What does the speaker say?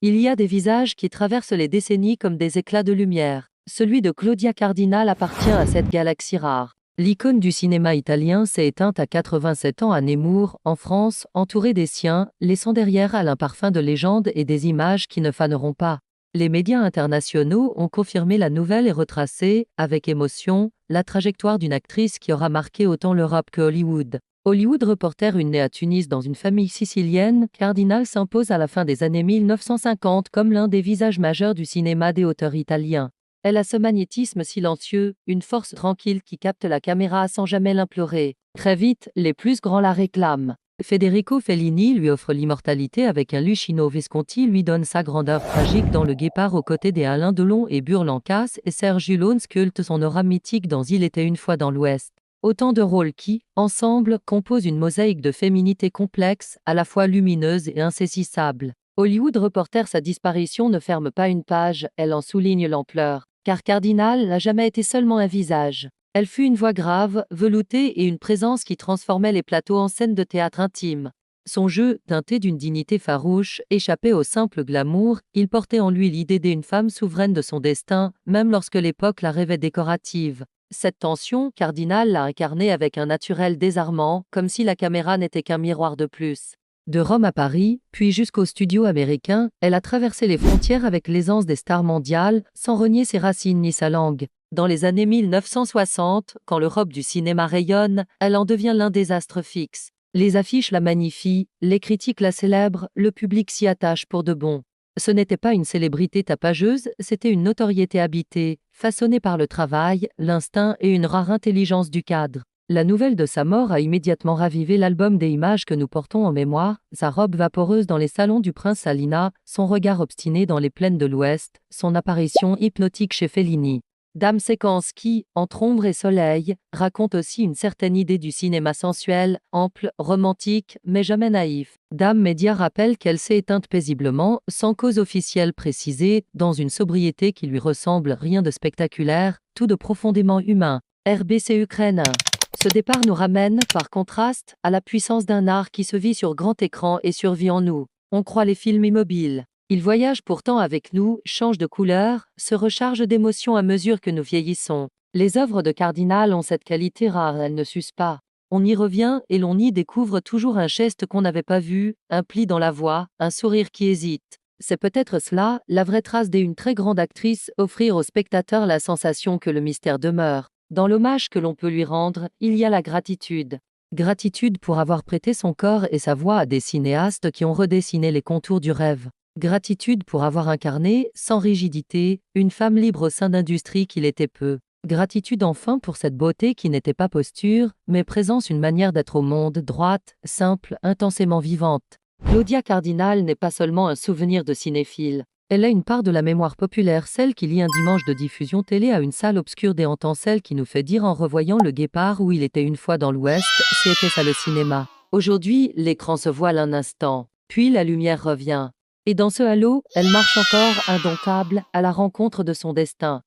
Il y a des visages qui traversent les décennies comme des éclats de lumière. Celui de Claudia Cardinal appartient à cette galaxie rare. L'icône du cinéma italien s'est éteinte à 87 ans à Nemours, en France, entourée des siens, laissant derrière elle un parfum de légende et des images qui ne faneront pas. Les médias internationaux ont confirmé la nouvelle et retracé, avec émotion, la trajectoire d'une actrice qui aura marqué autant l'Europe que Hollywood. Hollywood Reporter, une née à Tunis dans une famille sicilienne, Cardinal s'impose à la fin des années 1950 comme l'un des visages majeurs du cinéma des auteurs italiens. Elle a ce magnétisme silencieux, une force tranquille qui capte la caméra sans jamais l'implorer. Très vite, les plus grands la réclament. Federico Fellini lui offre l'immortalité avec un Luchino Visconti lui donne sa grandeur tragique dans Le Guépard aux côtés des Alain Delon et Burl Lancas et Serge Lone sculpte son aura mythique dans Il était une fois dans l'Ouest. Autant de rôles qui, ensemble, composent une mosaïque de féminité complexe, à la fois lumineuse et insaisissable. Hollywood Reporter, sa disparition ne ferme pas une page, elle en souligne l'ampleur. Car Cardinal n'a jamais été seulement un visage. Elle fut une voix grave, veloutée et une présence qui transformait les plateaux en scènes de théâtre intime. Son jeu, teinté d'une dignité farouche, échappait au simple glamour, il portait en lui l'idée d'une femme souveraine de son destin, même lorsque l'époque la rêvait décorative. Cette tension, Cardinal l'a incarnée avec un naturel désarmant, comme si la caméra n'était qu'un miroir de plus. De Rome à Paris, puis jusqu'aux studios américains, elle a traversé les frontières avec l'aisance des stars mondiales, sans renier ses racines ni sa langue. Dans les années 1960, quand l'Europe du cinéma rayonne, elle en devient l'un des astres fixes. Les affiches la magnifient, les critiques la célèbrent, le public s'y attache pour de bon. Ce n'était pas une célébrité tapageuse, c'était une notoriété habitée, façonnée par le travail, l'instinct et une rare intelligence du cadre. La nouvelle de sa mort a immédiatement ravivé l'album des images que nous portons en mémoire, sa robe vaporeuse dans les salons du prince Salina, son regard obstiné dans les plaines de l'Ouest, son apparition hypnotique chez Fellini. Dame séquence qui, entre ombre et soleil, raconte aussi une certaine idée du cinéma sensuel, ample, romantique, mais jamais naïf. Dame Média rappelle qu'elle s'est éteinte paisiblement, sans cause officielle précisée, dans une sobriété qui lui ressemble rien de spectaculaire, tout de profondément humain. RBC Ukraine 1. Ce départ nous ramène, par contraste, à la puissance d'un art qui se vit sur grand écran et survit en nous. On croit les films immobiles. Ils voyagent pourtant avec nous, changent de couleur, se rechargent d'émotions à mesure que nous vieillissons. Les œuvres de Cardinal ont cette qualité rare, elles ne s'usent pas. On y revient et l'on y découvre toujours un geste qu'on n'avait pas vu, un pli dans la voix, un sourire qui hésite. C'est peut-être cela, la vraie trace d'une très grande actrice, offrir au spectateur la sensation que le mystère demeure. Dans l'hommage que l'on peut lui rendre, il y a la gratitude. Gratitude pour avoir prêté son corps et sa voix à des cinéastes qui ont redessiné les contours du rêve. Gratitude pour avoir incarné, sans rigidité, une femme libre au sein d'industries qu'il était peu. Gratitude enfin pour cette beauté qui n'était pas posture, mais présence, une manière d'être au monde, droite, simple, intensément vivante. Claudia Cardinal n'est pas seulement un souvenir de cinéphile. Elle a une part de la mémoire populaire, celle qui lie un dimanche de diffusion télé à une salle obscure déhantant, celle qui nous fait dire en revoyant Le Guépard où il était une fois dans l'Ouest, c'était ça le cinéma. Aujourd'hui, l'écran se voile un instant, puis la lumière revient. Et dans ce halo, elle marche encore, indomptable, à la rencontre de son destin.